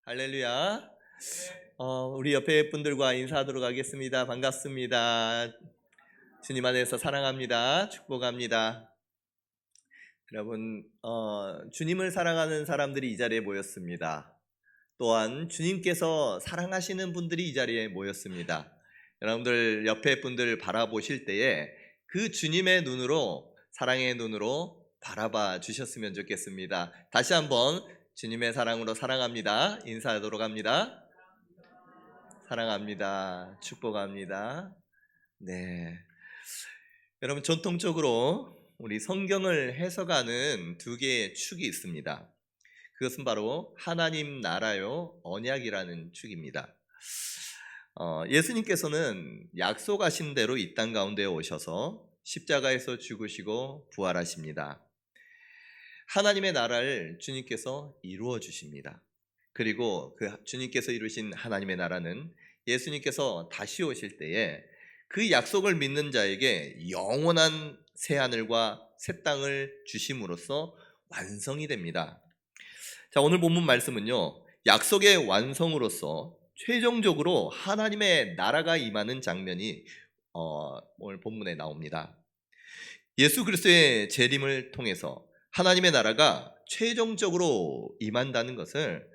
할렐루야. 우리 옆에 분들과 인사하도록 하겠습니다. 반갑습니다. 주님 안에서 사랑합니다. 축복합니다. 여러분, 주님을 사랑하는 사람들이 이 자리에 모였습니다. 또한 주님께서 사랑하시는 분들이 이 자리에 모였습니다. 여러분들 옆에 분들 바라보실 때에 그 주님의 눈으로, 사랑의 눈으로 바라봐 주셨으면 좋겠습니다. 다시 한번 주님의 사랑으로 사랑합니다. 인사하도록 합니다. 사랑합니다. 축복합니다. 네. 여러분, 전통적으로 우리 성경을 해석하는 두 개의 축이 있습니다. 그것은 바로 하나님 나라요 언약이라는 축입니다. 예수님께서는 약속하신 대로 이 땅 가운데 오셔서 십자가에서 죽으시고 부활하십니다. 하나님의 나라를 주님께서 이루어 주십니다. 그리고 그 주님께서 이루신 하나님의 나라는 예수님께서 다시 오실 때에 그 약속을 믿는 자에게 영원한 새하늘과 새 땅을 주심으로써 완성이 됩니다. 자, 오늘 본문 말씀은요, 약속의 완성으로서 최종적으로 하나님의 나라가 임하는 장면이 오늘 본문에 나옵니다. 예수 그리스도의 재림을 통해서 하나님의 나라가 최종적으로 임한다는 것을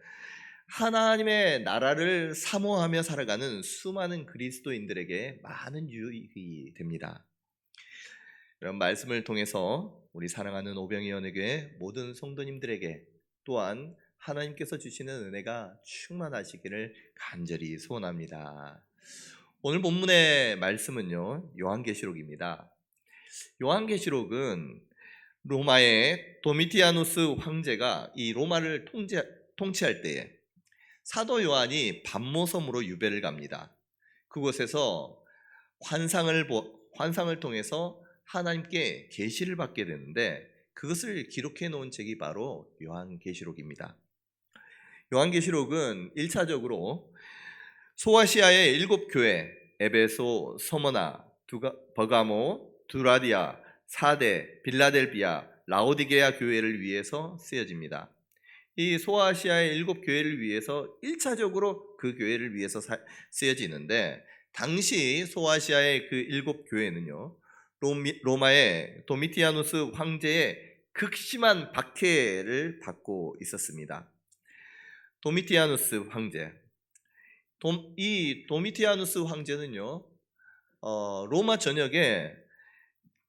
하나님의 나라를 사모하며 살아가는 수많은 그리스도인들에게 많은 유익이 됩니다. 이런 말씀을 통해서 우리 사랑하는 오병이어 교회 모든 성도님들에게 또한 하나님께서 주시는 은혜가 충만하시기를 간절히 소원합니다. 오늘 본문의 말씀은요, 요한계시록입니다. 요한계시록은 로마의 도미티아누스 황제가 이 로마를 통치할 때에 사도 요한이 밤모섬으로 유배를 갑니다. 그곳에서 환상을 통해서 하나님께 계시를 받게 되는데 그것을 기록해 놓은 책이 바로 요한계시록입니다. 요한계시록은 1차적으로 소아시아의 7교회 에베소, 서머나, 버가모, 두라디아, 사데, 빌라델비아, 라오디게아 교회를 위해서 쓰여집니다. 이 소아시아의 7교회를 위해서 1차적으로 그 교회를 위해서 쓰여지는데 당시 소아시아의 그 7교회는요 로마의 도미티아누스 황제의 극심한 박해를 받고 있었습니다. 도미티아누스 황제, 이 도미티아누스 황제는요 로마 전역에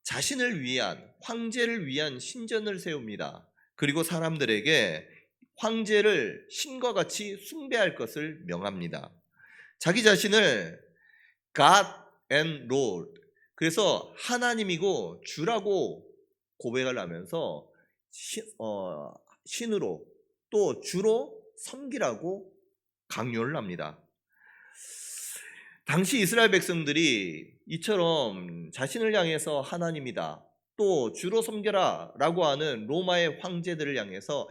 자신을 위한, 황제를 위한 신전을 세웁니다. 그리고 사람들에게 황제를 신과 같이 숭배할 것을 명합니다. 자기 자신을 God and Lord, 그래서 하나님이고 주라고 고백을 하면서 신으로 또 주로 섬기라고 강요를 합니다. 당시 이스라엘 백성들이 이처럼 자신을 향해서 하나님이다, 또 주로 섬겨라 라고 하는 로마의 황제를 향해서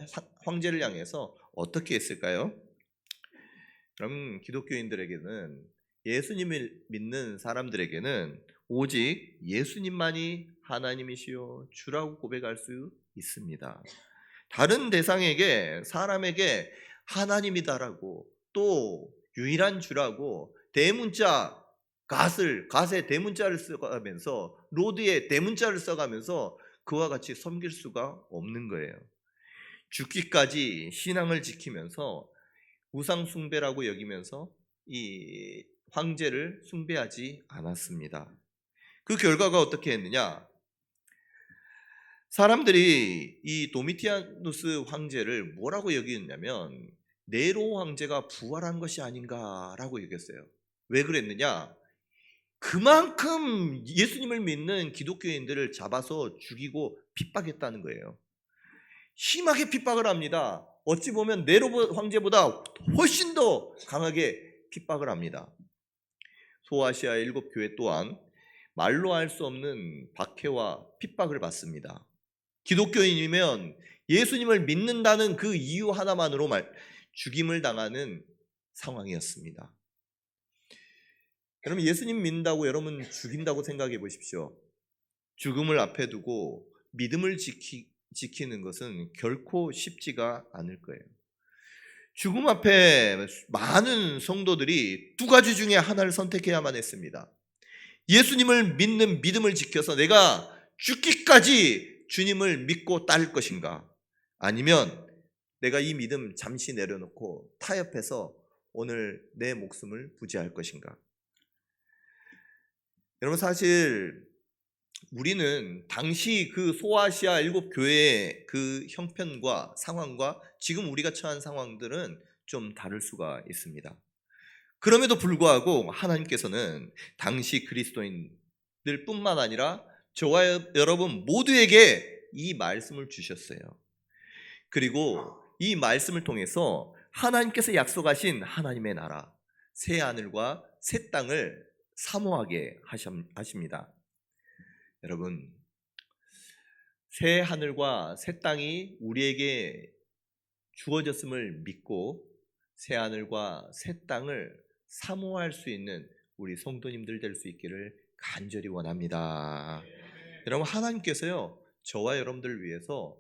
어떻게 했을까요? 그럼 기독교인들에게는, 예수님을 믿는 사람들에게는 오직 예수님만이 하나님이시요 주라고 고백할 수 있습니다. 다른 대상에게, 사람에게 하나님이다라고 또 유일한 주라고 대문자 갓의 대문자를 써가면서, 로드의 대문자를 써가면서 그와 같이 섬길 수가 없는 거예요. 죽기까지 신앙을 지키면서 우상 숭배라고 여기면서 이 황제를 숭배하지 않았습니다. 그 결과가 어떻게 했느냐? 사람들이 이 도미티아누스 황제를 뭐라고 여기었냐면 네로 황제가 부활한 것이 아닌가라고 여겼어요. 왜 그랬느냐? 그만큼 예수님을 믿는 기독교인들을 잡아서 죽이고 핍박했다는 거예요. 심하게 핍박을 합니다. 어찌 보면 네로 황제보다 훨씬 더 강하게 핍박을 합니다. 소아시아 7교회 또한 말로 할 수 없는 박해와 핍박을 받습니다. 기독교인이면 예수님을 믿는다는 그 이유 하나만으로 죽임을 당하는 상황이었습니다. 여러분, 예수님 믿는다고 여러분 죽인다고 생각해 보십시오. 죽음을 앞에 두고 믿음을 지키는 것은 결코 쉽지가 않을 거예요. 죽음 앞에 많은 성도들이 두 가지 중에 하나를 선택해야만 했습니다. 예수님을 믿는 믿음을 지켜서 내가 죽기까지 주님을 믿고 따를 것인가? 아니면 내가 이 믿음 잠시 내려놓고 타협해서 오늘 내 목숨을 부지할 것인가? 여러분, 사실 우리는 당시 그 소아시아 일곱 교회의 그 형편과 상황과 지금 우리가 처한 상황들은 좀 다를 수가 있습니다. 그럼에도 불구하고 하나님께서는 당시 그리스도인들 뿐만 아니라 저와 여러분 모두에게 이 말씀을 주셨어요. 그리고 이 말씀을 통해서 하나님께서 약속하신 하나님의 나라, 새 하늘과 새 땅을 사모하게 하십니다. 여러분, 새 하늘과 새 땅이 우리에게 주어졌음을 믿고 새 하늘과 새 땅을 사모할 수 있는 우리 성도님들 될 수 있기를 간절히 원합니다. 여러분, 하나님께서요 저와 여러분들을 위해서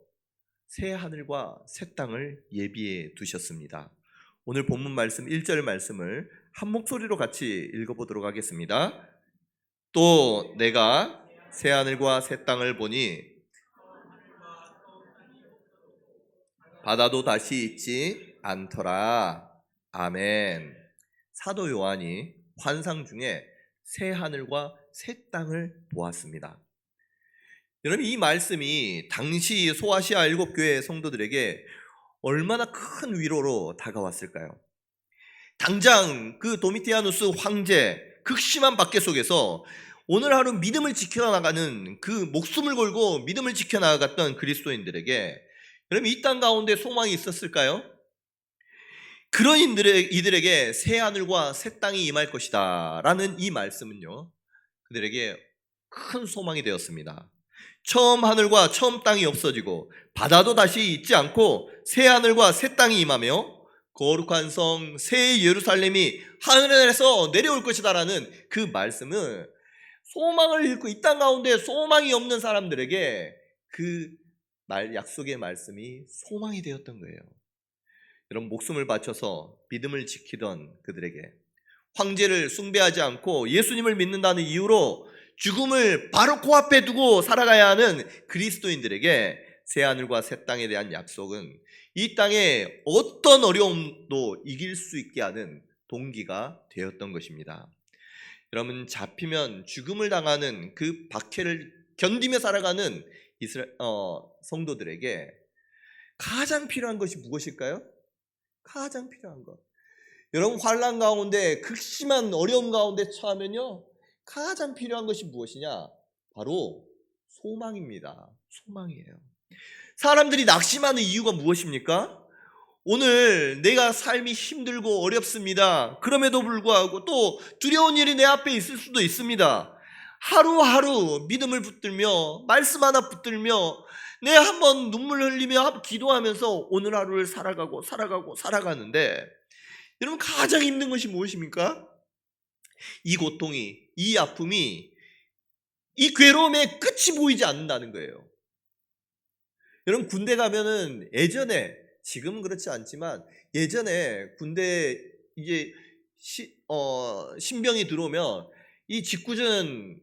새 하늘과 새 땅을 예비해 두셨습니다. 오늘 본문 말씀 1절 말씀을 한 목소리로 같이 읽어보도록 하겠습니다. 또 내가 새 하늘과 새 땅을 보니 바다도 다시 있지 않더라. 아멘. 사도 요한이 환상 중에 새 하늘과 새 땅을 보았습니다. 여러분, 이 말씀이 당시 소아시아 일곱 교회 성도들에게 얼마나 큰 위로로 다가왔을까요? 당장 그 도미티아누스 황제 극심한 박해 속에서 오늘 하루 믿음을 지켜나가는 그 목숨을 걸고 믿음을 지켜나갔던 그리스도인들에게 여러분, 이 땅 가운데 소망이 있었을까요? 그런 이들에게 새 하늘과 새 땅이 임할 것이다 라는 이 말씀은요 그들에게 큰 소망이 되었습니다. 처음 하늘과 처음 땅이 없어지고 바다도 다시 있지 않고 새 하늘과 새 땅이 임하며 거룩한 성 새 예루살렘이 하늘에서 내려올 것이다 라는 그 말씀은 소망을 잃고 이 땅 가운데 소망이 없는 사람들에게 그 약속의 말씀이 소망이 되었던 거예요. 여러분, 목숨을 바쳐서 믿음을 지키던 그들에게, 황제를 숭배하지 않고 예수님을 믿는다는 이유로 죽음을 바로 코앞에 두고 살아가야 하는 그리스도인들에게 새 하늘과 새 땅에 대한 약속은 이 땅에 어떤 어려움도 이길 수 있게 하는 동기가 되었던 것입니다. 여러분, 잡히면 죽음을 당하는 그 박해를 견디며 살아가는 성도들에게 가장 필요한 것이 무엇일까요? 가장 필요한 것. 여러분, 환난 가운데 극심한 어려움 가운데 처하면요 가장 필요한 것이 무엇이냐? 바로 소망입니다. 소망이에요. 사람들이 낙심하는 이유가 무엇입니까? 오늘 내가 삶이 힘들고 어렵습니다. 그럼에도 불구하고 또 두려운 일이 내 앞에 있을 수도 있습니다. 하루하루 믿음을 붙들며 말씀 하나 붙들며 내 한번 눈물 흘리며 기도하면서 오늘 하루를 살아가는데 여러분, 가장 힘든 것이 무엇입니까? 이 고통이, 이 아픔이, 이 괴로움의 끝이 보이지 않는다는 거예요. 여러분, 군대 가면은 예전에, 지금은 그렇지 않지만 예전에 군대 이제 신병이 들어오면 이 짓궂은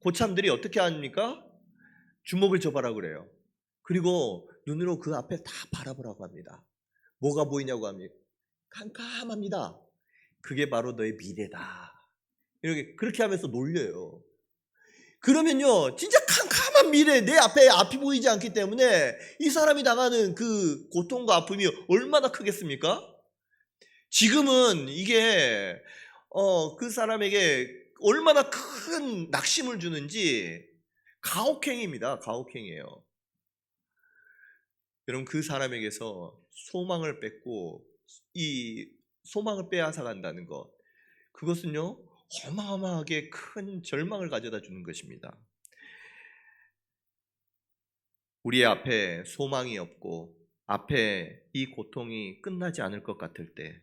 고참들이 어떻게 합니까? 주먹을 줘봐라 그래요. 그리고 눈으로 그 앞에 다 바라보라고 합니다. 뭐가 보이냐고 합니다. 캄캄합니다. 그게 바로 너의 미래다. 이렇게 그렇게 하면서 놀려요. 그러면요 진짜 캄캄한 미래, 내 앞에 앞이 보이지 않기 때문에 이 사람이 당하는 그 고통과 아픔이 얼마나 크겠습니까? 지금은 이게 그 사람에게 얼마나 큰 낙심을 주는지 가혹행위입니다. 가혹행위예요. 여러분, 그 사람에게서 소망을 뺏고 이 소망을 빼앗아 간다는 것, 그것은요 어마어마하게 큰 절망을 가져다 주는 것입니다. 우리 앞에 소망이 없고 앞에 이 고통이 끝나지 않을 것 같을 때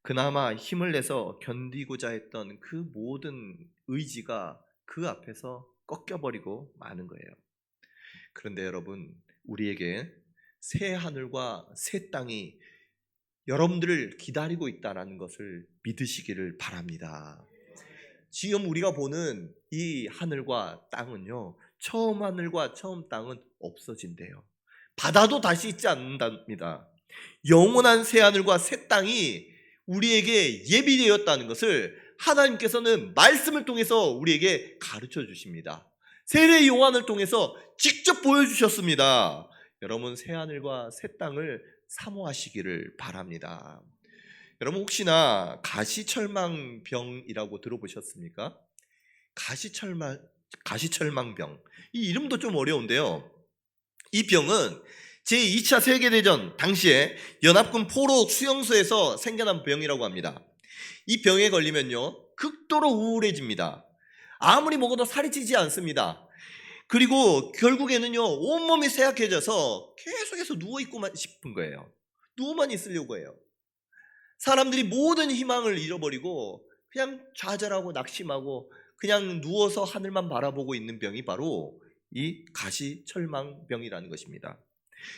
그나마 힘을 내서 견디고자 했던 그 모든 의지가 그 앞에서 꺾여버리고 마는 거예요. 그런데 여러분, 우리에게 새 하늘과 새 땅이 여러분들을 기다리고 있다는 것을 믿으시기를 바랍니다. 지금 우리가 보는 이 하늘과 땅은요, 처음 하늘과 처음 땅은 없어진대요. 바다도 다시 있지 않는답니다. 영원한 새 하늘과 새 땅이 우리에게 예비되었다는 것을 하나님께서는 말씀을 통해서 우리에게 가르쳐 주십니다. 세례 요한을 통해서 직접 보여주셨습니다. 여러분, 새 하늘과 새 땅을 사모하시기를 바랍니다. 여러분, 혹시나 가시철망병이라고 들어보셨습니까? 가시철망병. 이 이름도 좀 어려운데요. 이 병은 제2차 세계대전 당시에 연합군 포로 수용소에서 생겨난 병이라고 합니다. 이 병에 걸리면요, 극도로 우울해집니다. 아무리 먹어도 살이 찌지 않습니다. 그리고 결국에는요, 온몸이 쇠약해져서 계속해서 누워있고만 싶은 거예요. 누워만 있으려고 해요. 사람들이 모든 희망을 잃어버리고 그냥 좌절하고 낙심하고 그냥 누워서 하늘만 바라보고 있는 병이 바로 이 가시철망병이라는 것입니다.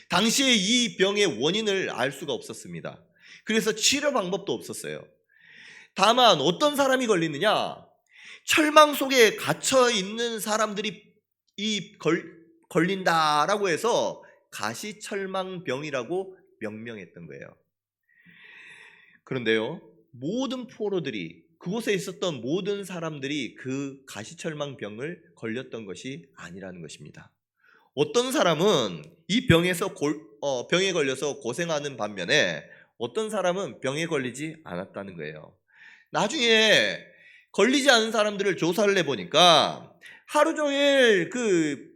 당시에 이 병의 원인을 알 수가 없었습니다. 그래서 치료 방법도 없었어요. 다만 어떤 사람이 걸리느냐, 철망 속에 갇혀 있는 사람들이 걸린다라고 해서 가시철망병이라고 명명했던 거예요. 그런데요, 모든 포로들이, 그곳에 있었던 모든 사람들이 그 가시철망병을 걸렸던 것이 아니라는 것입니다. 어떤 사람은 이 병에 걸려서 고생하는 반면에 어떤 사람은 병에 걸리지 않았다는 거예요. 나중에 걸리지 않은 사람들을 조사를 해보니까 하루 종일 그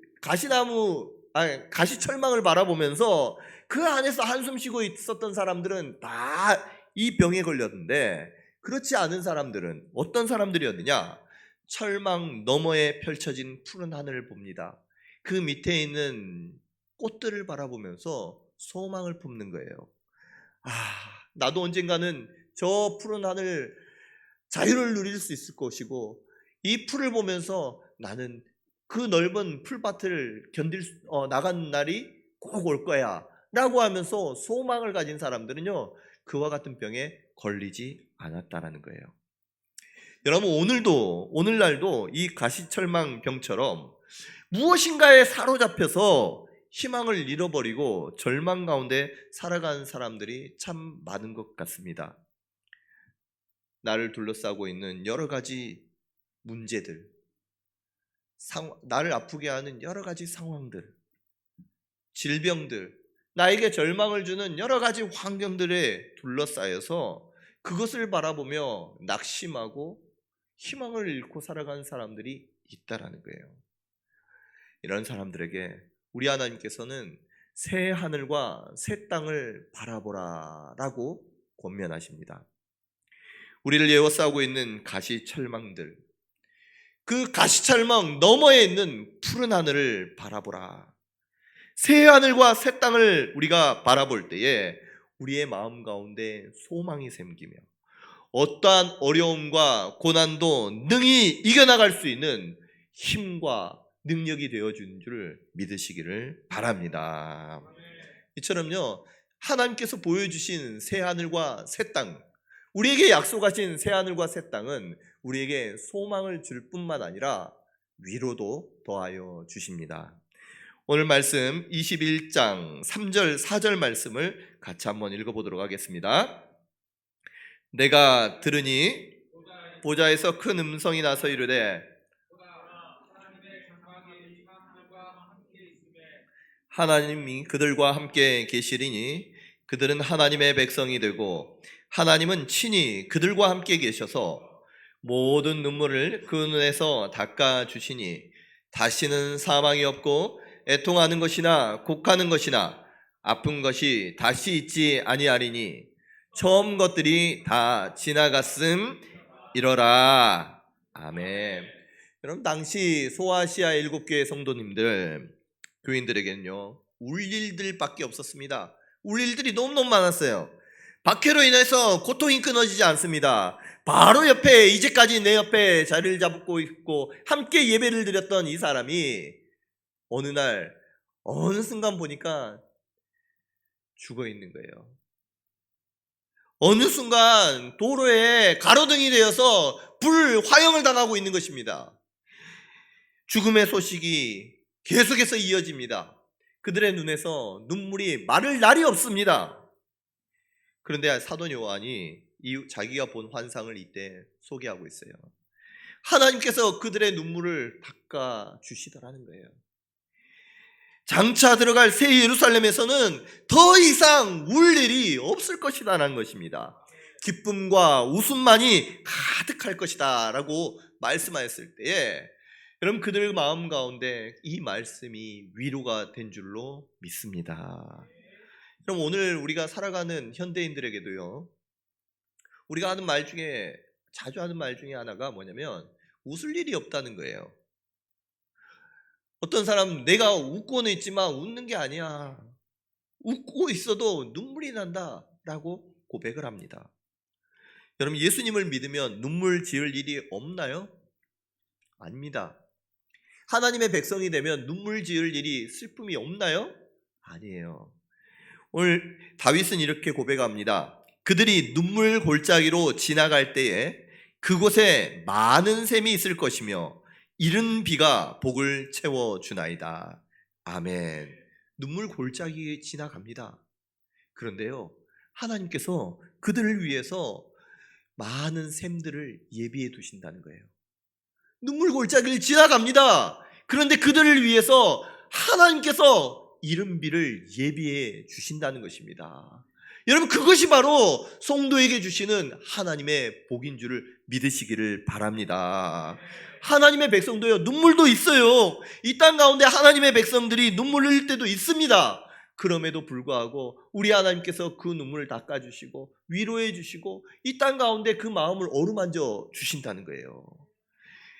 가시철망을 바라보면서 그 안에서 한숨 쉬고 있었던 사람들은 다 이 병에 걸렸는데, 그렇지 않은 사람들은 어떤 사람들이었느냐? 철망 너머에 펼쳐진 푸른 하늘을 봅니다. 그 밑에 있는 꽃들을 바라보면서 소망을 품는 거예요. 나도 언젠가는 저 푸른 하늘 자유를 누릴 수 있을 것이고, 이 풀을 보면서 나는 그 넓은 풀밭을 나간 날이 꼭 올 거야 라고 하면서 소망을 가진 사람들은요, 그와 같은 병에 걸리지 않았다라는 거예요. 여러분, 오늘날도 이 가시철망병처럼 무엇인가에 사로잡혀서 희망을 잃어버리고 절망 가운데 살아가는 사람들이 참 많은 것 같습니다. 나를 둘러싸고 있는 여러 가지 문제들, 나를 아프게 하는 여러 가지 상황들, 질병들, 나에게 절망을 주는 여러 가지 환경들에 둘러싸여서 그것을 바라보며 낙심하고 희망을 잃고 살아가는 사람들이 있다라는 거예요. 이런 사람들에게 우리 하나님께서는 새 하늘과 새 땅을 바라보라라고 권면하십니다. 우리를 에워싸고 있는 가시철망들, 그 가시철망 너머에 있는 푸른 하늘을 바라보라. 새 하늘과 새 땅을 우리가 바라볼 때에 우리의 마음 가운데 소망이 생기며 어떠한 어려움과 고난도 능히 이겨나갈 수 있는 힘과 능력이 되어준 줄 믿으시기를 바랍니다. 이처럼요, 하나님께서 보여주신 새 하늘과 새 땅, 우리에게 약속하신 새 하늘과 새 땅은 우리에게 소망을 줄 뿐만 아니라 위로도 더하여 주십니다. 오늘 말씀 21장 3절 4절 말씀을 같이 한번 읽어보도록 하겠습니다. 내가 들으니 보좌에서 큰 음성이 나서 이르되 하나님이 그들과 함께 계시리니 그들은 하나님의 백성이 되고 하나님은 친히 그들과 함께 계셔서 모든 눈물을 그 눈에서 닦아주시니 다시는 사망이 없고 애통하는 것이나 곡하는 것이나 아픈 것이 다시 있지 아니하리니 처음 것들이 다 지나갔음 이러라. 아멘. 여러분, 당시 소아시아 7교회 성도님들, 교인들에게는요, 울 일들밖에 없었습니다. 울 일들이 너무너무 많았어요. 박해로 인해서 고통이 끊어지지 않습니다. 바로 옆에, 이제까지 내 옆에 자리를 잡고 있고 함께 예배를 드렸던 이 사람이 어느 날 어느 순간 보니까 죽어 있는 거예요. 어느 순간 도로에 가로등이 되어서 불화형을 당하고 있는 것입니다. 죽음의 소식이 계속해서 이어집니다. 그들의 눈에서 눈물이 마를 날이 없습니다. 그런데 사도 요한이 자기가 본 환상을 이때 소개하고 있어요. 하나님께서 그들의 눈물을 닦아 주시더라는 거예요. 장차 들어갈 새 예루살렘에서는 더 이상 울 일이 없을 것이다라는 것입니다. 기쁨과 웃음만이 가득할 것이다 라고 말씀하였을 때에 여러분 그들 마음 가운데 이 말씀이 위로가 된 줄로 믿습니다. 그럼 오늘 우리가 살아가는 현대인들에게도요, 우리가 하는 말 중에 자주 하는 말 중에 하나가 뭐냐면 웃을 일이 없다는 거예요. 어떤 사람 내가 웃고는 있지만 웃는 게 아니야. 웃고 있어도 눈물이 난다 라고 고백을 합니다. 여러분 예수님을 믿으면 눈물 지을 일이 없나요? 아닙니다. 하나님의 백성이 되면 눈물 지을 일이 슬픔이 없나요? 아니에요. 오늘 다윗은 이렇게 고백합니다. 그들이 눈물 골짜기로 지나갈 때에 그곳에 많은 샘이 있을 것이며 이른 비가 복을 채워주나이다. 아멘. 눈물 골짜기 지나갑니다. 그런데요, 하나님께서 그들을 위해서 많은 샘들을 예비해 두신다는 거예요. 눈물 골짜기를 지나갑니다. 그런데 그들을 위해서 하나님께서 이른 비를 예비해 주신다는 것입니다. 여러분 그것이 바로 성도에게 주시는 하나님의 복인 줄을 믿으시기를 바랍니다. 하나님의 백성도요, 눈물도 있어요. 이 땅 가운데 하나님의 백성들이 눈물 흘릴 때도 있습니다. 그럼에도 불구하고 우리 하나님께서 그 눈물을 닦아주시고 위로해 주시고 이 땅 가운데 그 마음을 어루만져 주신다는 거예요.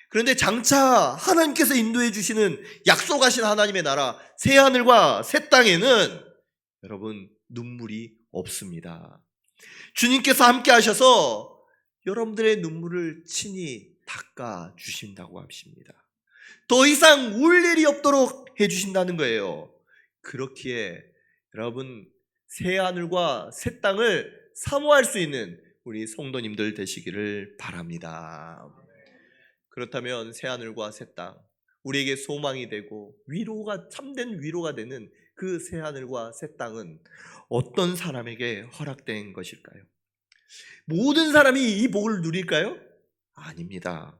그런데 장차 하나님께서 인도해 주시는 약속하신 하나님의 나라 새하늘과 새 땅에는 여러분 눈물이 없습니다. 주님께서 함께 하셔서 여러분들의 눈물을 친히 닦아 주신다고 하십니다. 더 이상 울 일이 없도록 해주신다는 거예요. 그렇기에 여러분 새하늘과 새 땅을 사모할 수 있는 우리 성도님들 되시기를 바랍니다. 그렇다면 새하늘과 새 땅, 우리에게 소망이 되고 위로가 참된 위로가 되는 그 새하늘과 새 땅은 어떤 사람에게 허락된 것일까요? 모든 사람이 이 복을 누릴까요? 아닙니다.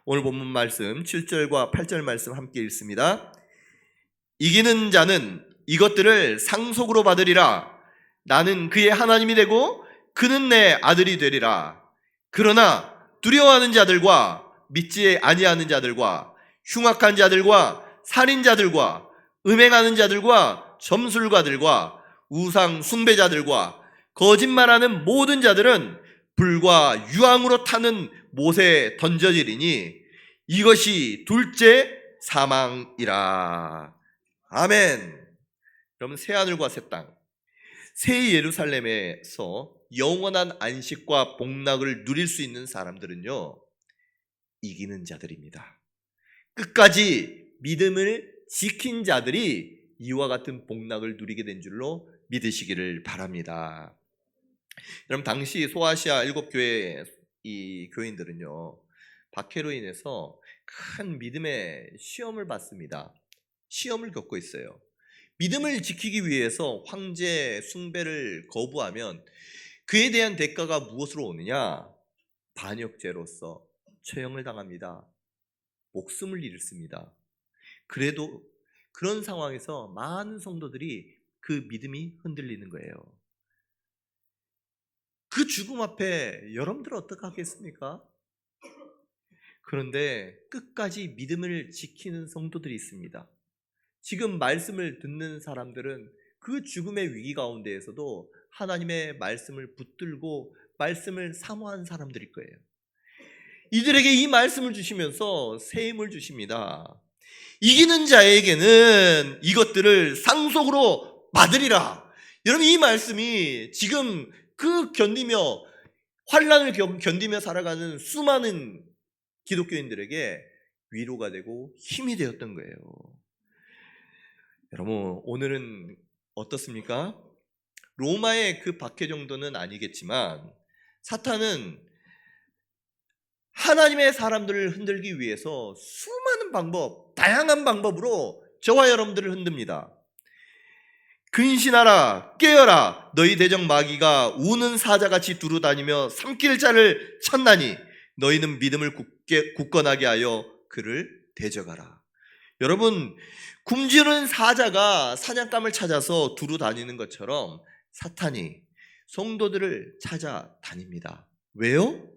오늘 본문 말씀 7절과 8절 말씀 함께 읽습니다. 이기는 자는 이것들을 상속으로 받으리라. 나는 그의 하나님이 되고 그는 내 아들이 되리라. 그러나 두려워하는 자들과 믿지 아니하는 자들과 흉악한 자들과 살인자들과 음행하는 자들과 점술가들과 우상 숭배자들과 거짓말하는 모든 자들은 불과 유황으로 타는 못에 던져지리니 이것이 둘째 사망이라. 아멘. 여러분 새하늘과 새 땅, 새 예루살렘에서 영원한 안식과 복락을 누릴 수 있는 사람들은요, 이기는 자들입니다. 끝까지 믿음을 지킨 자들이 이와 같은 복락을 누리게 된 줄로 믿으시기를 바랍니다. 여러분 당시 소아시아 7교회 이 교인들은요, 박해로 인해서 큰 믿음의 시험을 받습니다. 시험을 겪고 있어요. 믿음을 지키기 위해서 황제 숭배를 거부하면 그에 대한 대가가 무엇으로 오느냐? 반역죄로서 처형을 당합니다. 목숨을 잃습니다. 그래도 그런 상황에서 많은 성도들이 그 믿음이 흔들리는 거예요. 그 죽음 앞에 여러분들 어떡하겠습니까? 그런데 끝까지 믿음을 지키는 성도들이 있습니다. 지금 말씀을 듣는 사람들은 그 죽음의 위기 가운데에서도 하나님의 말씀을 붙들고 말씀을 사모한 사람들일 거예요. 이들에게 이 말씀을 주시면서 새 힘을 주십니다. 이기는 자에게는 이것들을 상속으로 받으리라. 여러분 이 말씀이 지금 그 견디며 환난을 견디며 살아가는 수많은 기독교인들에게 위로가 되고 힘이 되었던 거예요. 여러분 오늘은 어떻습니까? 로마의 그 박해 정도는 아니겠지만 사탄은 하나님의 사람들을 흔들기 위해서 수많은 방법, 다양한 방법으로 저와 여러분들을 흔듭니다. 근신하라, 깨어라, 너희 대적 마귀가 우는 사자같이 두루다니며 삼킬 자를 찾나니 너희는 믿음을 굳건하게 하여 그를 대적하라. 여러분, 굶주린 사자가 사냥감을 찾아서 두루다니는 것처럼 사탄이 성도들을 찾아다닙니다. 왜요?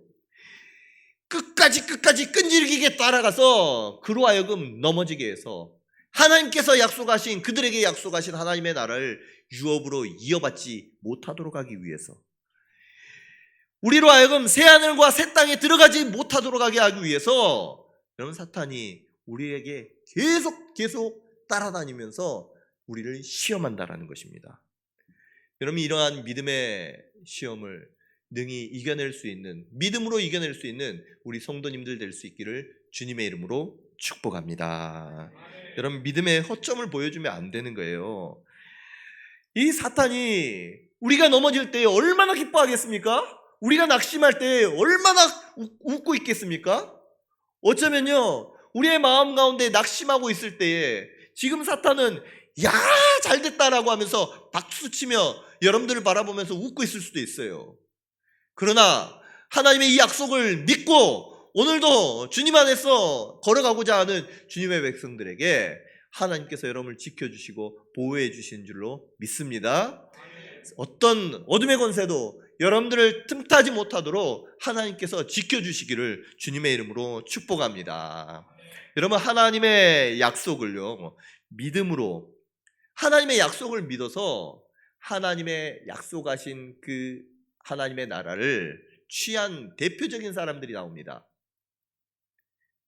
끝까지 끈질기게 따라가서 그로 하여금 넘어지게 해서 하나님께서 약속하신, 그들에게 약속하신 하나님의 나라를 유업으로 이어받지 못하도록 하기 위해서, 우리로 하여금 새하늘과 새 땅에 들어가지 못하도록 하기 위해서 여러분, 사탄이 우리에게 계속 따라다니면서 우리를 시험한다라는 것입니다. 여러분, 이러한 믿음의 시험을 능히 이겨낼 수 있는, 믿음으로 이겨낼 수 있는 우리 성도님들 될 수 있기를 주님의 이름으로 축복합니다. 여러분, 믿음의 허점을 보여주면 안 되는 거예요. 이 사탄이 우리가 넘어질 때 얼마나 기뻐하겠습니까? 우리가 낙심할 때 얼마나 웃고 있겠습니까? 어쩌면요, 우리의 마음 가운데 낙심하고 있을 때에 지금 사탄은 야, 잘됐다라고 하면서 박수치며 여러분들을 바라보면서 웃고 있을 수도 있어요. 그러나 하나님의 이 약속을 믿고 오늘도 주님 안에서 걸어가고자 하는 주님의 백성들에게 하나님께서 여러분을 지켜주시고 보호해 주신 줄로 믿습니다. 어떤 어둠의 권세도 여러분들을 틈타지 못하도록 하나님께서 지켜주시기를 주님의 이름으로 축복합니다. 여러분, 하나님의 약속을요, 믿음으로, 하나님의 약속을 믿어서 하나님의 약속하신 그 하나님의 나라를 취한 대표적인 사람들이 나옵니다.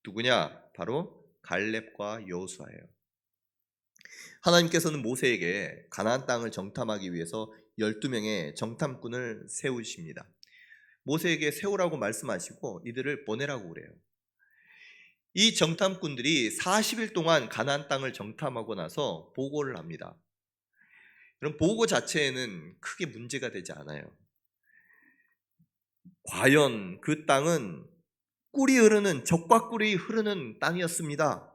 누구냐? 바로 갈렙과 여호수아예요. 하나님께서는 모세에게 가나안 땅을 정탐하기 위해서 12명의 정탐꾼을 세우십니다. 모세에게 세우라고 말씀하시고 이들을 보내라고 그래요. 이 정탐꾼들이 40일 동안 가나안 땅을 정탐하고 나서 보고를 합니다. 그럼 보고 자체에는 크게 문제가 되지 않아요. 과연 그 땅은 적과 꿀이 흐르는 땅이었습니다.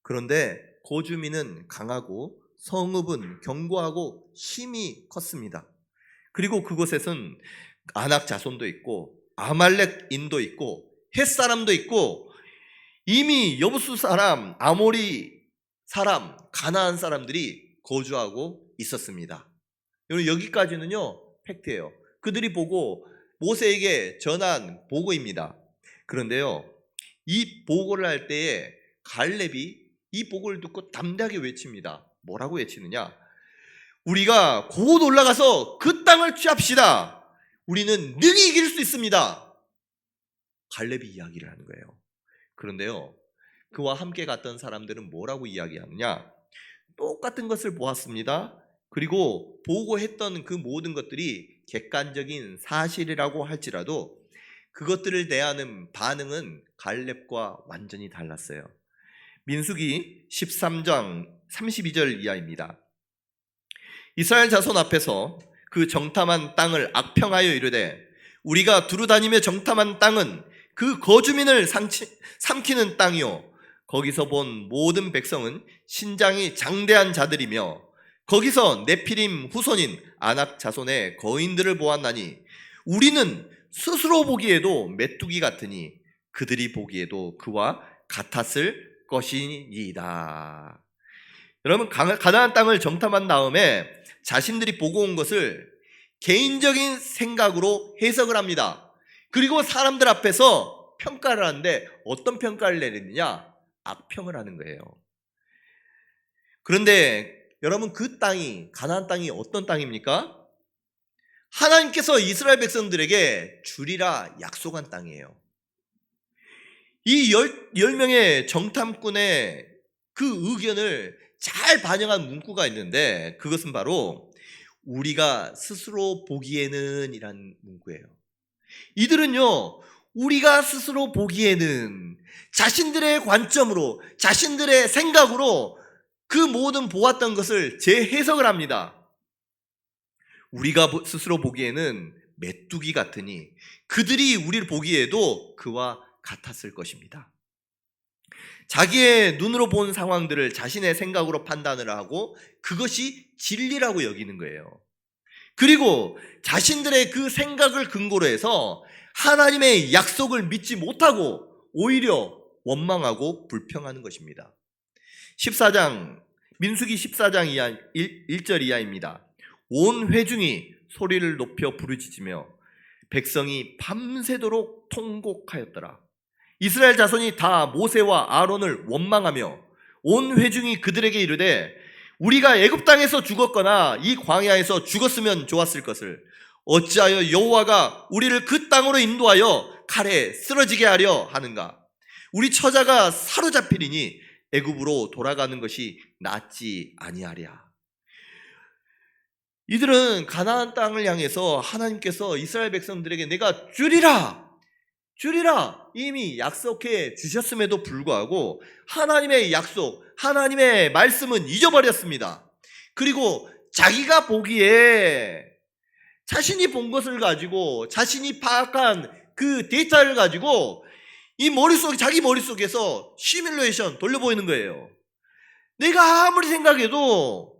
그런데 거주민은 강하고 성읍은 견고하고 힘이 컸습니다. 그리고 그곳에는 아낙 자손도 있고 아말렉인도 있고 헷사람도 있고 이미 여부수 사람, 아모리 사람, 가나안 사람들이 거주하고 있었습니다. 여기까지는요, 팩트예요. 그들이 보고 모세에게 전한 보고입니다. 그런데요, 이 보고를 할 때에 갈렙이 이 보고를 듣고 담대하게 외칩니다. 뭐라고 외치느냐? 우리가 곧 올라가서 그 땅을 취합시다. 우리는 능히 이길 수 있습니다. 갈렙이 이야기를 하는 거예요. 그런데요, 그와 함께 갔던 사람들은 뭐라고 이야기하느냐? 똑같은 것을 보았습니다. 그리고 보고했던 그 모든 것들이 객관적인 사실이라고 할지라도 그것들을 대하는 반응은 갈렙과 완전히 달랐어요. 민수기 13장 32절 이하입니다. 이스라엘 자손 앞에서 그 정탐한 땅을 악평하여 이르되 우리가 두루다니며 정탐한 땅은 그 거주민을 삼키는 땅이요 거기서 본 모든 백성은 신장이 장대한 자들이며 거기서 네피림 후손인 아낙 자손의 거인들을 보았나니 우리는 스스로 보기에도 메뚜기 같으니 그들이 보기에도 그와 같았을 것이니이다. 여러분, 가나안 땅을 정탐한 다음에 자신들이 보고 온 것을 개인적인 생각으로 해석을 합니다. 그리고 사람들 앞에서 평가를 하는데 어떤 평가를 내리느냐? 악평을 하는 거예요. 그런데 여러분, 그 땅이, 가나안 땅이 어떤 땅입니까? 하나님께서 이스라엘 백성들에게 주리라 약속한 땅이에요. 이 10명의 정탐꾼의 그 의견을 잘 반영한 문구가 있는데 그것은 바로 우리가 스스로 보기에는 이란 문구예요. 이들은요, 우리가 스스로 보기에는 자신들의 관점으로, 자신들의 생각으로 그 모든 보았던 것을 재해석을 합니다. 우리가 스스로 보기에는 메뚜기 같으니 그들이 우리를 보기에도 그와 같았을 것입니다. 자기의 눈으로 본 상황들을 자신의 생각으로 판단을 하고 그것이 진리라고 여기는 거예요. 그리고 자신들의 그 생각을 근거로 해서 하나님의 약속을 믿지 못하고 오히려 원망하고 불평하는 것입니다. 14장 민수기 14장 1절 이하입니다. 온 회중이 소리를 높여 부르짖으며 백성이 밤새도록 통곡하였더라. 이스라엘 자손이 다 모세와 아론을 원망하며 온 회중이 그들에게 이르되 우리가 애굽 땅에서 죽었거나 이 광야에서 죽었으면 좋았을 것을 어찌하여 여호와가 우리를 그 땅으로 인도하여 칼에 쓰러지게 하려 하는가? 우리 처자가 사로잡히리니 애굽으로 돌아가는 것이 낫지 아니하랴. 이들은 가나안 땅을 향해서 하나님께서 이스라엘 백성들에게 내가 주리라 이미 약속해 주셨음에도 불구하고 하나님의 약속, 하나님의 말씀은 잊어버렸습니다. 그리고 자기가 보기에 자신이 본 것을 가지고 자신이 파악한 그 데이터를 가지고 자기 머릿속에서 시뮬레이션 돌려보이는 거예요. 내가 아무리 생각해도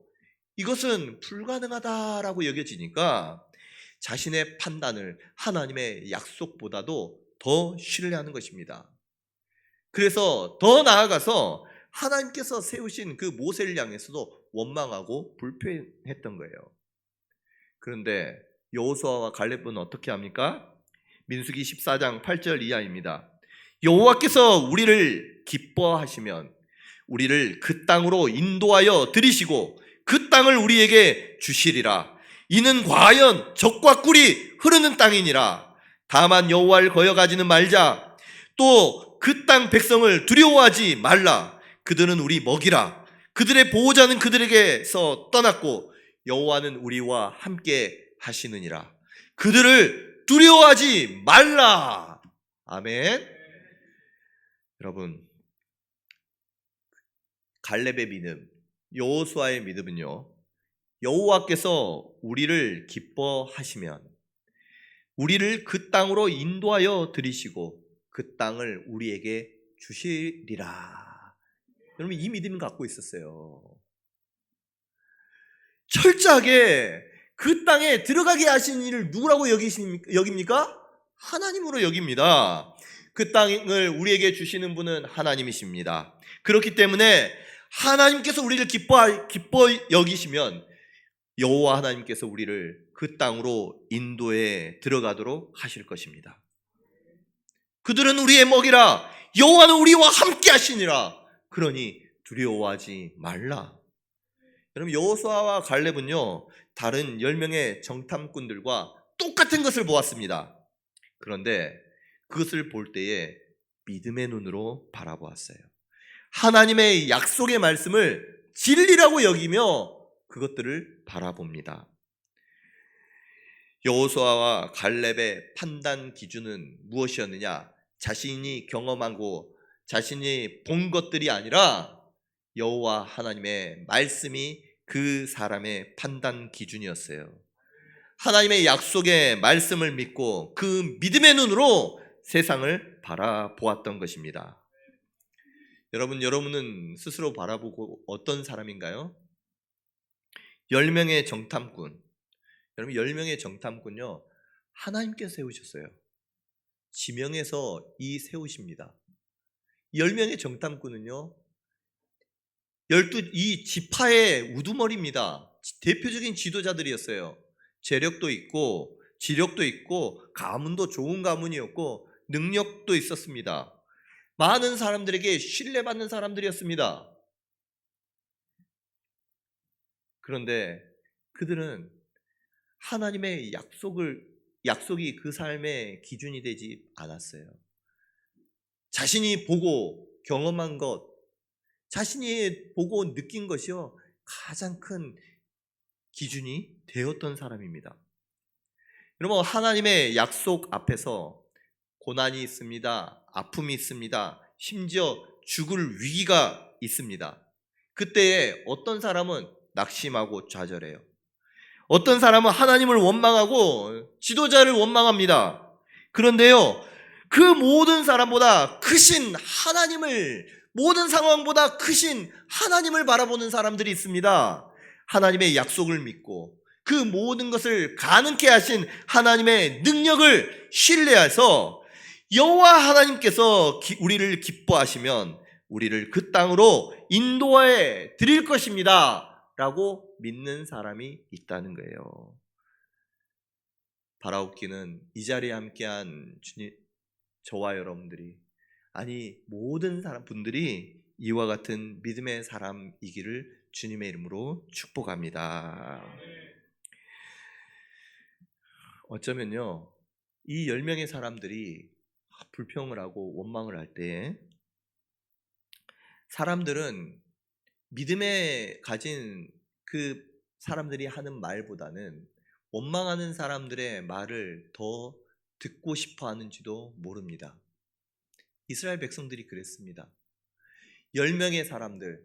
이것은 불가능하다라고 여겨지니까 자신의 판단을 하나님의 약속보다도 더 신뢰하는 것입니다. 그래서 더 나아가서 하나님께서 세우신 그 모세를 향해서도 원망하고 불평했던 거예요. 그런데 여호수아와 갈렙은 어떻게 합니까? 민수기 14장 8절 이하입니다. 여호와께서 우리를 기뻐하시면 우리를 그 땅으로 인도하여 들이시고 그 땅을 우리에게 주시리라. 이는 과연 젖과 꿀이 흐르는 땅이니라. 다만 여호와를 거역하지는 말자. 또 그 땅 백성을 두려워하지 말라. 그들은 우리 먹이라. 그들의 보호자는 그들에게서 떠났고 여호와는 우리와 함께 하시느니라. 그들을 두려워하지 말라. 아멘. 여러분, 갈렙의 믿음, 여호수아의 믿음은요, 여호와께서 우리를 기뻐하시면 우리를 그 땅으로 인도하여 들이시고 그 땅을 우리에게 주시리라. 여러분, 이 믿음을 갖고 있었어요. 철저하게 그 땅에 들어가게 하신 이를 누구라고 여깁니까? 하나님으로 여깁니다. 그 땅을 우리에게 주시는 분은 하나님이십니다. 그렇기 때문에 하나님께서 우리를 기뻐 여기시면 여호와 하나님께서 우리를 그 땅으로 인도에 들어가도록 하실 것입니다. 그들은 우리의 먹이라. 여호와는 우리와 함께 하시니라. 그러니 두려워하지 말라. 여러분, 여호수아와 갈렙은요, 다른 10명의 정탐꾼들과 똑같은 것을 보았습니다. 그런데 그것을 볼 때에 믿음의 눈으로 바라보았어요. 하나님의 약속의 말씀을 진리라고 여기며 그것들을 바라봅니다. 여호수아와 갈렙의 판단 기준은 무엇이었느냐? 자신이 경험하고 자신이 본 것들이 아니라 여호와 하나님의 말씀이 그 사람의 판단 기준이었어요. 하나님의 약속의 말씀을 믿고 그 믿음의 눈으로 세상을 바라보았던 것입니다. 여러분은 스스로 바라보고 어떤 사람인가요? 10명의 정탐꾼. 여러분, 10명의 정탐꾼요, 하나님께서 세우셨어요. 지명해서 세우십니다. 10명의 정탐꾼은요, 12 지파의 우두머리입니다. 대표적인 지도자들이었어요. 재력도 있고 지력도 있고 가문도 좋은 가문이었고 능력도 있었습니다. 많은 사람들에게 신뢰받는 사람들이었습니다. 그런데 그들은 하나님의 약속이 그 삶의 기준이 되지 않았어요. 자신이 보고 경험한 것, 자신이 보고 느낀 것이요, 가장 큰 기준이 되었던 사람입니다. 여러분, 하나님의 약속 앞에서 고난이 있습니다. 아픔이 있습니다. 심지어 죽을 위기가 있습니다. 그때에 어떤 사람은 낙심하고 좌절해요. 어떤 사람은 하나님을 원망하고 지도자를 원망합니다. 그런데요, 그 모든 사람보다 크신 하나님을, 모든 상황보다 크신 하나님을 바라보는 사람들이 있습니다. 하나님의 약속을 믿고 그 모든 것을 가능케 하신 하나님의 능력을 신뢰해서 여호와 하나님께서 우리를 기뻐하시면 우리를 그 땅으로 인도해 드릴 것입니다 라고 믿는 사람이 있다는 거예요. 바라옵기는 이 자리에 함께한 저와 여러분들이, 아니 모든 분들이 이와 같은 믿음의 사람이기를 주님의 이름으로 축복합니다. 어쩌면요, 이 10명의 사람들이 불평을 하고 원망을 할 때 사람들은 믿음에 가진 그 사람들이 하는 말보다는 원망하는 사람들의 말을 더 듣고 싶어 하는지도 모릅니다. 이스라엘 백성들이 그랬습니다. 10명의 사람들,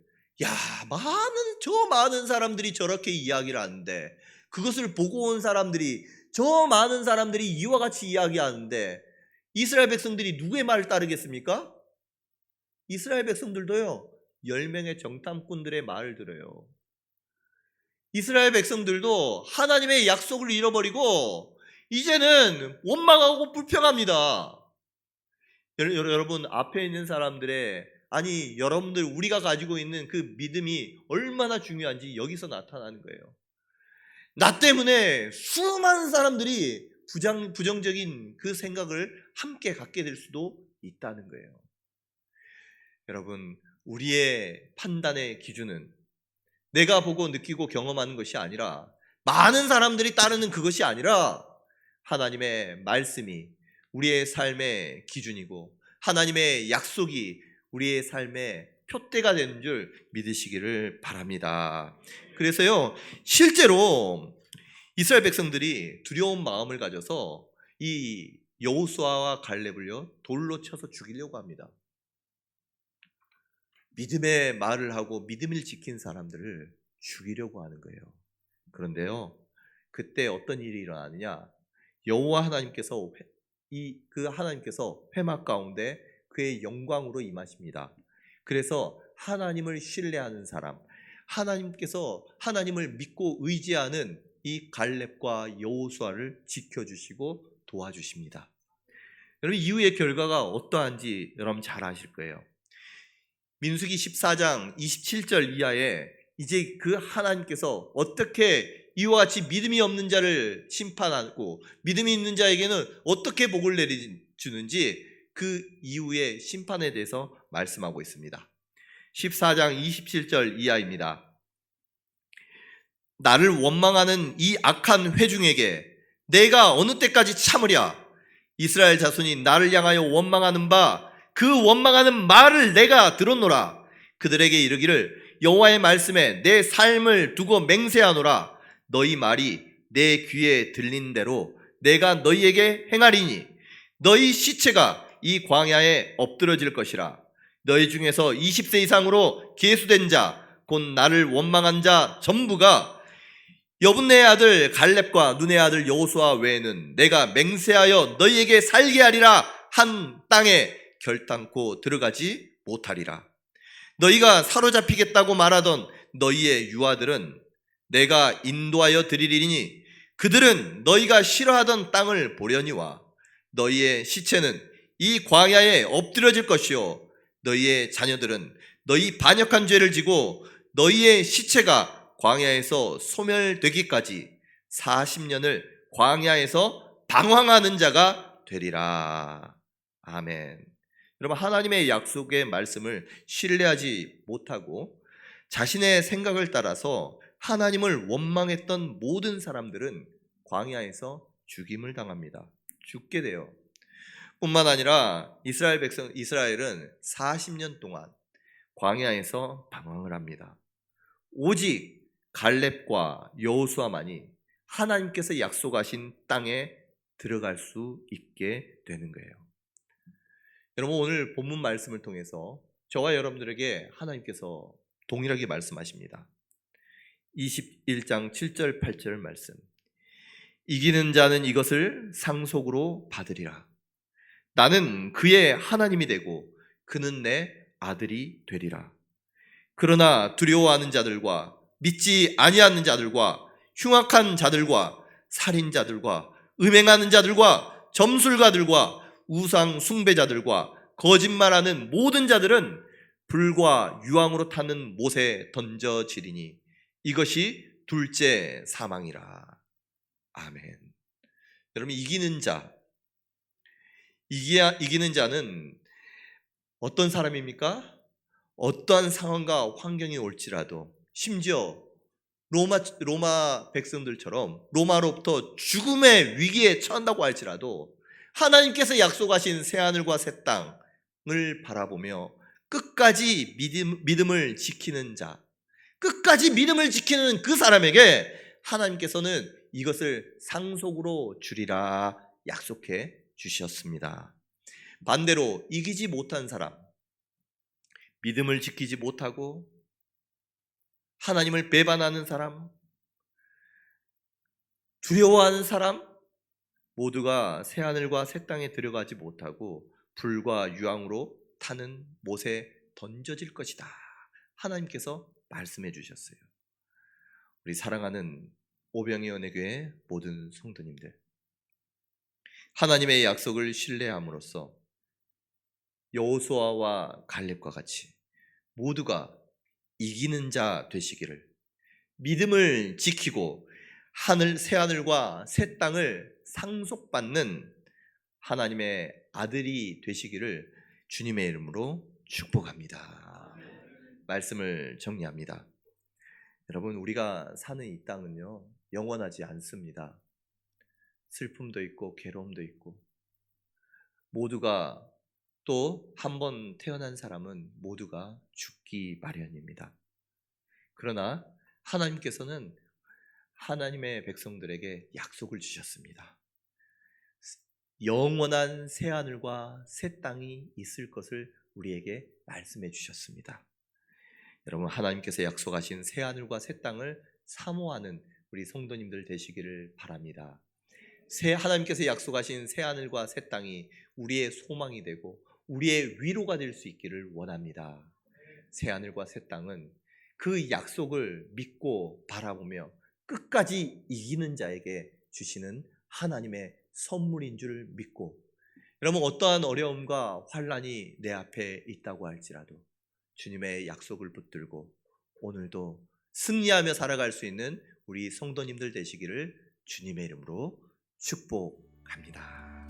저 많은 사람들이 저렇게 이야기를 하는데, 그것을 보고 온 사람들이, 저 많은 사람들이 이와 같이 이야기하는데 이스라엘 백성들이 누구의 말을 따르겠습니까? 이스라엘 백성들도요, 10명의 정탐꾼들의 말을 들어요. 이스라엘 백성들도 하나님의 약속을 잃어버리고 이제는 원망하고 불평합니다. 여러분, 앞에 있는 사람들의, 아니 여러분들 우리가 가지고 있는 그 믿음이 얼마나 중요한지 여기서 나타나는 거예요. 나 때문에 수많은 사람들이 부정적인 그 생각을 함께 갖게 될 수도 있다는 거예요. 여러분, 우리의 판단의 기준은 내가 보고 느끼고 경험하는 것이 아니라, 많은 사람들이 따르는 그것이 아니라 하나님의 말씀이 우리의 삶의 기준이고 하나님의 약속이 우리의 삶의 표대가 되는 줄 믿으시기를 바랍니다. 그래서요, 실제로 이스라엘 백성들이 두려운 마음을 가져서 이 여호수아와 갈렙을요 돌로 쳐서 죽이려고 합니다. 믿음의 말을 하고 믿음을 지킨 사람들을 죽이려고 하는 거예요. 그런데요, 그때 어떤 일이 일어나느냐, 여호와 하나님께서 하나님께서 회막 가운데 그의 영광으로 임하십니다. 그래서 하나님을 신뢰하는 사람, 하나님께서 하나님을 믿고 의지하는 이 갈렙과 여호수아를 지켜주시고 도와주십니다. 여러분, 이후의 결과가 어떠한지 여러분 잘 아실 거예요. 민수기 14장 27절 이하에 이제 그 하나님께서 어떻게 이와 같이 믿음이 없는 자를 심판하고 믿음이 있는 자에게는 어떻게 복을 내려주는지 그 이후의 심판에 대해서 말씀하고 있습니다. 14장 27절 이하입니다. 나를 원망하는 이 악한 회중에게 내가 어느 때까지 참으랴? 이스라엘 자손이 나를 향하여 원망하는 바 그 원망하는 말을 내가 들었노라. 그들에게 이르기를 여호와의 말씀에 내 삶을 두고 맹세하노라. 너희 말이 내 귀에 들린 대로 내가 너희에게 행하리니 너희 시체가 이 광야에 엎드러질 것이라. 너희 중에서 20세 이상으로 계수된 자 곧 나를 원망한 자 전부가 여분네의 아들 갈렙과 눈의 아들 여호수아 외에는 내가 맹세하여 너희에게 살게 하리라 한 땅에 결단코 들어가지 못하리라. 너희가 사로잡히겠다고 말하던 너희의 유아들은 내가 인도하여 드리리니 그들은 너희가 싫어하던 땅을 보려니와 너희의 시체는 이 광야에 엎드려질 것이요 너희의 자녀들은 너희 반역한 죄를 지고 너희의 시체가 광야에서 소멸되기까지 40년을 광야에서 방황하는 자가 되리라. 아멘. 여러분, 하나님의 약속의 말씀을 신뢰하지 못하고 자신의 생각을 따라서 하나님을 원망했던 모든 사람들은 광야에서 죽임을 당합니다. 죽게 돼요. 뿐만 아니라 이스라엘은 40년 동안 광야에서 방황을 합니다. 오직 갈렙과 여호수아만이 하나님께서 약속하신 땅에 들어갈 수 있게 되는 거예요. 여러분, 오늘 본문 말씀을 통해서 저와 여러분들에게 하나님께서 동일하게 말씀하십니다. 21장 7절 8절 말씀. 이기는 자는 이것을 상속으로 받으리라. 나는 그의 하나님이 되고 그는 내 아들이 되리라. 그러나 두려워하는 자들과 믿지 아니하는 자들과 흉악한 자들과 살인자들과 음행하는 자들과 점술가들과 우상 숭배자들과 거짓말하는 모든 자들은 불과 유황으로 타는 못에 던져지리니 이것이 둘째 사망이라. 아멘. 여러분, 이기는 자는 어떤 사람입니까? 어떠한 상황과 환경이 올지라도, 심지어 로마 백성들처럼 로마로부터 죽음의 위기에 처한다고 할지라도 하나님께서 약속하신 새하늘과 새 땅을 바라보며 끝까지 믿음을 지키는 자, 끝까지 믿음을 지키는 그 사람에게 하나님께서는 이것을 상속으로 주리라 약속해 주셨습니다. 반대로 이기지 못한 사람, 믿음을 지키지 못하고 하나님을 배반하는 사람, 두려워하는 사람, 모두가 새하늘과 새 땅에 들어가지 못하고 불과 유황으로 타는 못에 던져질 것이다. 하나님께서 말씀해 주셨어요. 우리 사랑하는 오병이어 연회교회 모든 성도님들, 하나님의 약속을 신뢰함으로써 여호수아와 갈렙과 같이 모두가 이기는 자 되시기를, 믿음을 지키고 새하늘과 새 땅을 상속받는 하나님의 아들이 되시기를 주님의 이름으로 축복합니다. 말씀을 정리합니다. 여러분, 우리가 사는 이 땅은요, 영원하지 않습니다. 슬픔도 있고 괴로움도 있고, 모두가 또 한 번 태어난 사람은 모두가 죽기 마련입니다. 그러나 하나님께서는 하나님의 백성들에게 약속을 주셨습니다. 영원한 새하늘과 새 땅이 있을 것을 우리에게 말씀해 주셨습니다. 여러분, 하나님께서 약속하신 새하늘과 새 땅을 사모하는 우리 성도님들 되시기를 바랍니다. 하나님께서 약속하신 새하늘과 새 땅이 우리의 소망이 되고 우리의 위로가 될 수 있기를 원합니다. 새하늘과 새 땅은 그 약속을 믿고 바라보며 끝까지 이기는 자에게 주시는 하나님의 선물인 줄 믿고, 여러분, 어떠한 어려움과 환난이 내 앞에 있다고 할지라도 주님의 약속을 붙들고 오늘도 승리하며 살아갈 수 있는 우리 성도님들 되시기를 주님의 이름으로 축복합니다.